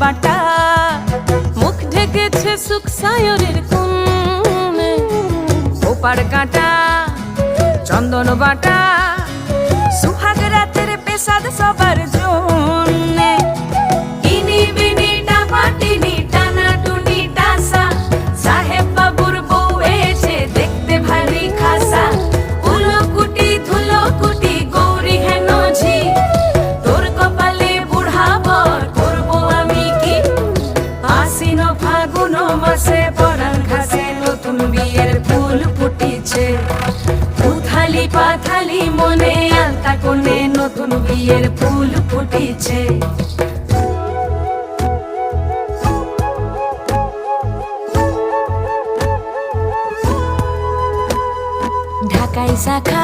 বাটা, মুখ ঢেকেছে সুখ সায়রের কোণে। ওপার কাটা চন্দন বাটা, সুহাগ রাতের পেশাদ সবার জন্যে। ইনি বিনি টাপাটিনি টানা টুনি টাসা, সাহেব বাবুর বউ এসে দেখতে ভারী খাসা। উলকুটি ধুলকুটি গৌরী হেন ঝি, তোর কপালে বুড়া বর করবো আমি কি। আশ্বিন ফাগুন মাসে পরাণ ঘাসে নতুন বিয়ের ফুল ফুটিছে। উথালি পাথালি মনে আলতা কোণে নতুন বিয়ের ফুল ফুটিছে। ঢাকাই শাখা